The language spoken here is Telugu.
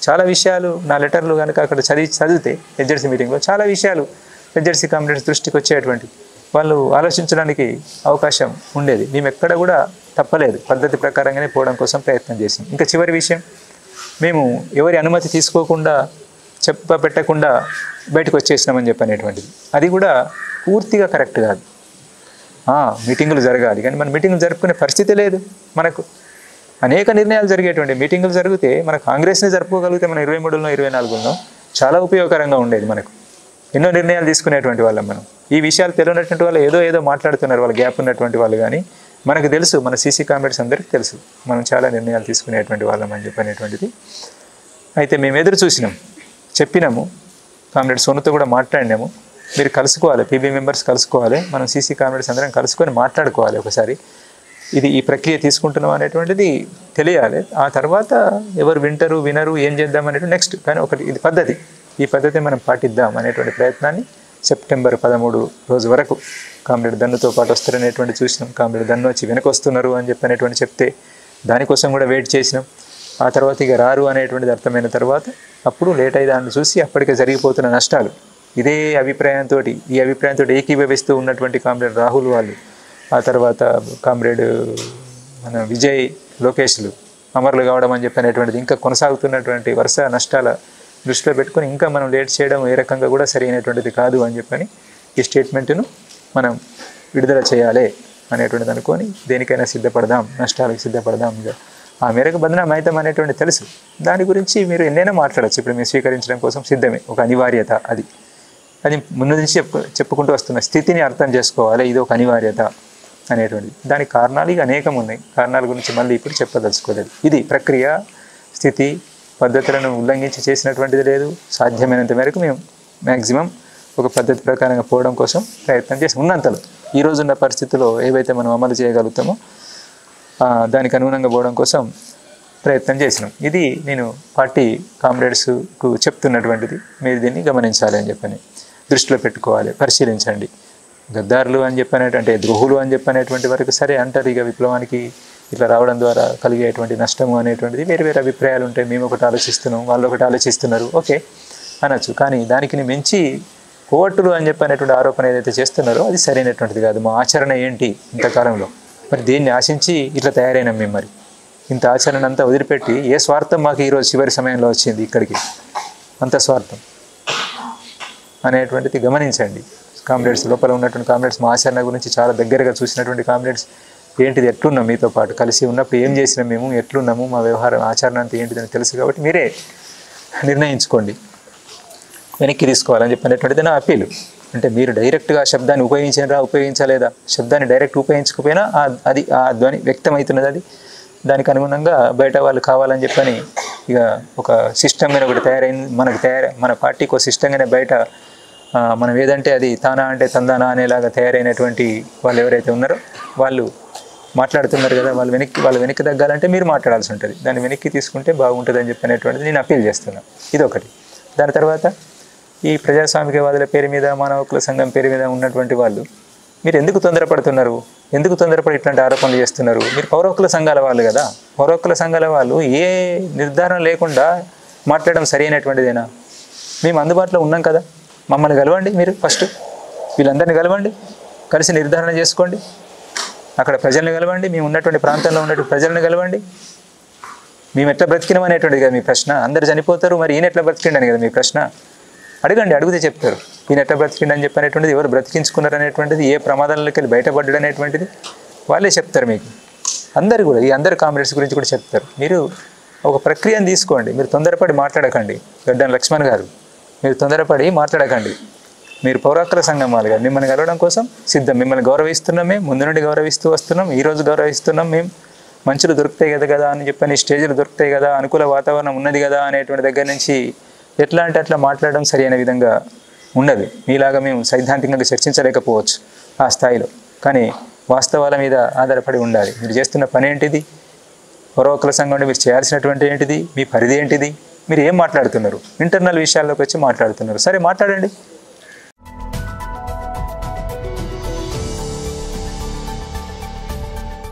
చాలా విషయాలు నా లెటర్లు కనుక అక్కడ చదివితే హెచ్జెడ్సీ మీటింగ్లో చాలా విషయాలు హెచ్జెడ్సీ కామ్రేడ్స్ దృష్టికి వచ్చేటువంటి వాళ్ళు ఆలోచించడానికి అవకాశం ఉండేది. మేము ఎక్కడ కూడా తప్పలేదు, పద్ధతి ప్రకారంగానే పోవడం కోసం ప్రయత్నం చేసాం. ఇంకా చివరి విషయం, మేము ఎవరి అనుమతి తీసుకోకుండా పెట్టకుండా బయటకు వచ్చేసినామని చెప్పనేటువంటిది అది కూడా పూర్తిగా కరెక్ట్ కాదు. మీటింగులు జరగాలి కానీ మన మీటింగులు జరుపుకునే పరిస్థితి లేదు. మనకు అనేక నిర్ణయాలు జరిగేటువంటి మీటింగులు జరిగితే మన కాంగ్రెస్ని జరుపుకోగలిగితే మన 23లో 24లో చాలా ఉపయోగకరంగా ఉండేది. మనకు ఎన్నో నిర్ణయాలు తీసుకునేటువంటి వాళ్ళం మనం. ఈ విషయాలు తెలియనటువంటి వాళ్ళు ఏదో మాట్లాడుతున్నారు, వాళ్ళ గ్యాప్ ఉన్నటువంటి వాళ్ళు. కానీ మనకు తెలుసు, మన సీసీ కామ్రేడ్స్ అందరికీ తెలుసు మనం చాలా నిర్ణయాలు తీసుకునేటువంటి వాళ్ళం అని చెప్పనేటువంటిది. అయితే మేము ఎదురు చూసినాం, చెప్పినాము, కామ్రేడ్ సోనుతో కూడా మాట్లాడినాము. మీరు కలుసుకోవాలి, పీబీ మెంబర్స్ కలుసుకోవాలి, మనం సీసీ కామ్రేడ్స్ అందరం కలుసుకొని మాట్లాడుకోవాలి ఒకసారి. ఈ ప్రక్రియ తీసుకుంటున్నాం అనేటువంటిది తెలియాలి. ఆ తర్వాత ఎవరు వింటారు వినరు ఏం చేద్దాం అనేటువంటి నెక్స్ట్. కానీ ఒకటి ఇది పద్ధతి, ఈ పద్ధతి మనం పాటిద్దాం అనేటువంటి ప్రయత్నాన్ని సెప్టెంబర్ 13 రోజు వరకు కామ్రేడ్ దన్నుతో పాటు వస్తారనేటువంటి చూసినాం. కామ్రేడ్ దన్ను వచ్చి వెనక వస్తున్నారు అని చెప్పనేటువంటి చెప్తే దానికోసం కూడా వెయిట్ చేసినాం. ఆ తర్వాత ఇక రారు అనేటువంటిది అర్థమైన తర్వాత అప్పుడు లేట్ అయ్యేదాన్ని చూసి అప్పటికే జరిగిపోతున్న నష్టాలు ఈ అభిప్రాయంతో ఏకీభవిస్తూ ఉన్నటువంటి కామ్రేడ్ రాహుల్ వాళ్ళు, ఆ తర్వాత కామ్రేడ్ మన విజయ్ లోకేష్లు అమరులు కావడం అని చెప్పనేటువంటిది ఇంకా కొనసాగుతున్నటువంటి వరుస నష్టాల దృష్టిలో పెట్టుకొని ఇంకా మనం లేట్ చేయడం ఏ రకంగా కూడా సరైనటువంటిది కాదు అని చెప్పని ఈ స్టేట్మెంట్ను మనం విడుదల చేయాలి అనేటువంటిది అనుకొని దేనికైనా సిద్ధపడదాం, నష్టాలకు సిద్ధపడదాం. ఆ మేరకు బదనాం అవుతాం అనేటువంటి తెలుసు. దాని గురించి మీరు ఎన్నైనా మాట్లాడచ్చు. ఇప్పుడు మేము స్వీకరించడం కోసం సిద్ధమే, ఒక అనివార్యత. అది ముందు నుంచి చెప్పుకుంటూ వస్తున్న స్థితిని అర్థం చేసుకోవాలి. ఇది ఒక అనివార్యత అనేటువంటిది. దానికి కారణాలు ఇక అనేకం ఉన్నాయి. కారణాల గురించి మళ్ళీ ఇప్పుడు చెప్పదలుచుకోలేదు. ఇది ప్రక్రియ, స్థితి, పద్ధతులను ఉల్లంఘించి చేసినటువంటిది లేదు. సాధ్యమైనంత మేరకు మేము మ్యాక్సిమం ఒక పద్ధతి ప్రకారంగా పోవడం కోసం ప్రయత్నం చేసి ఉన్నంతలో ఈ రోజున్న పరిస్థితుల్లో ఏవైతే మనం అమలు చేయగలుగుతామో దానికి అనుగుణంగా పోవడం కోసం ప్రయత్నం చేసినాం. ఇది నేను పార్టీ కామ్రేడ్స్కు చెప్తున్నటువంటిది. మీరు దీన్ని గమనించాలి అని చెప్పని దృష్టిలో పెట్టుకోవాలి, పరిశీలించండి. గద్దారులు అని చెప్పనేటువంటి ద్రోహులు అని చెప్పనేటువంటి వరకు సరే అంటారు. ఇక విప్లవానికి ఇట్లా రావడం ద్వారా కలిగేటువంటి నష్టము అనేటువంటిది వేరు అభిప్రాయాలు ఉంటాయి. మేము ఒకటి ఆలోచిస్తున్నాం, వాళ్ళు ఒకటి ఆలోచిస్తున్నారు, ఓకే అనొచ్చు. కానీ దానికి మించి కోవట్టులు అని చెప్పనేటువంటి ఆరోపణ ఏదైతే చేస్తున్నారో అది సరైనటువంటిది కాదు. మా ఆచరణ ఏంటి ఇంతకాలంలో, మరి దేన్ని ఆశించి ఇట్లా తయారైనాం మేము? మరి ఇంత ఆచరణ అంతా వదిలిపెట్టి ఏ స్వార్థం మాకు ఈరోజు చివరి సమయంలో వచ్చింది ఇక్కడికి? అంత స్వార్థం అనేటువంటిది గమనించండి. కామ్రేడ్స్ లోపల ఉన్నటువంటి కామ్రేడ్స్ మా ఆచరణ గురించి చాలా దగ్గరగా చూసినటువంటి కామ్రేడ్స్ ఏంటిది, ఎట్లున్నాం, మీతో పాటు కలిసి ఉన్నప్పుడు ఏం చేసినాం, మేము ఎట్లున్నాము, మా వ్యవహారం ఆచరణ అంతా ఏంటిదని తెలుసు. కాబట్టి మీరే నిర్ణయించుకోండి, వెనక్కి తీసుకోవాలని చెప్పనేటువంటిది నా అప్పీలు. అంటే మీరు డైరెక్ట్గా శబ్దాన్ని ఉపయోగించలేదా, శబ్దాన్ని డైరెక్ట్ ఉపయోగించకపోయినా అది ఆ ధ్వని వ్యక్తమవుతున్నది. దానికి అనుగుణంగా బయట వాళ్ళు కావాలని చెప్పని ఇక ఒక సిస్టమ్ మీద ఒకటి తయారైంది. మన పార్టీకి ఒక సిస్టంగానే బయట మనం ఏదంటే అది తానా అంటే తందానా అనేలాగా తయారైనటువంటి వాళ్ళు ఎవరైతే ఉన్నారో వాళ్ళు మాట్లాడుతున్నారు కదా, వాళ్ళు వెనక్కి తగ్గాలంటే మీరు మాట్లాడాల్సి ఉంటుంది. దాన్ని వెనక్కి తీసుకుంటే బాగుంటుంది అని చెప్పనేటువంటిది నేను అప్పీల్ చేస్తున్నాను. ఇదొకటి. దాని తర్వాత ఈ ప్రజాస్వామికవాదుల పేరు మీద, మానవ హక్కుల సంఘం పేరు మీద ఉన్నటువంటి వాళ్ళు మీరు ఎందుకు తొందరపడుతున్నారు? ఎందుకు తొందరపడి ఇట్లాంటి ఆరోపణలు చేస్తున్నారు? మీరు పౌర హక్కుల సంఘాల వాళ్ళు కదా. పౌర హక్కుల సంఘాల వాళ్ళు ఏ నిర్ధారణ లేకుండా మాట్లాడడం సరైనటువంటిదేనా? మేము అందుబాటులో ఉన్నాం కదా, మమ్మల్ని కలవండి. మీరు ఫస్ట్ వీళ్ళందరినీ కలవండి, కలిసి నిర్ధారణ చేసుకోండి. అక్కడ ప్రజల్ని కలవండి, మేము ఉన్నటువంటి ప్రాంతంలో ఉన్నటువంటి ప్రజలను కలవండి. మేము ఎట్లా బ్రతికినాం అనేటువంటిది కదా మీ ప్రశ్న. అందరు చనిపోతారు, మరి ఈయన ఎట్లా బ్రతికిండని కదా మీ ప్రశ్న. అడగండి, అడిగితే చెప్తారు. ఈయన ఎట్లా బ్రతికిండని చెప్పనేటువంటిది, ఎవరు బ్రతికించుకున్నారు అనేటువంటిది, ఏ ప్రమాదాలకి వెళ్ళి బయటపడ్డాడు అనేటువంటిది వాళ్ళే చెప్తారు మీకు. అందరు కూడా ఈ అందరు కామ్రేడ్స్ గురించి కూడా చెప్తారు. మీరు ఒక ప్రక్రియను తీసుకోండి. మీరు తొందరపడి మాట్లాడకండి. గడ్డం లక్ష్మణ్ గారు, మీరు తొందరపడి మాట్లాడకండి. మీరు పౌరాకుల సంఘం వాళ్ళు కాదు. మిమ్మల్ని కలవడం కోసం సిద్ధం. మిమ్మల్ని గౌరవిస్తున్నాం, మేము ముందు నుండి గౌరవిస్తూ వస్తున్నాం, ఈరోజు గౌరవిస్తున్నాం. మేము మంచులు దొరుకుతాయి కదా అని చెప్పని, స్టేజ్లు దొరుకుతాయి కదా, అనుకూల వాతావరణం ఉన్నది కదా అనేటువంటి దగ్గర నుంచి ఎట్లా అంటే అట్లా మాట్లాడడం సరైన విధంగా ఉండదు. మీలాగా మేము సైద్ధాంతికంగా చర్చించలేకపోవచ్చు ఆ స్థాయిలో, కానీ వాస్తవాల మీద ఆధారపడి ఉండాలి. మీరు చేస్తున్న పని ఏంటిది, పౌరహక్కుల సంఘం మీరు చేయాల్సినటువంటి ఏంటిది, మీ పరిధి ఏంటిది, మీరు ఏం మాట్లాడుతున్నారు, ఇంటర్నల్ విషయాల్లోకి వచ్చి మాట్లాడుతున్నారు. సరే మాట్లాడండి,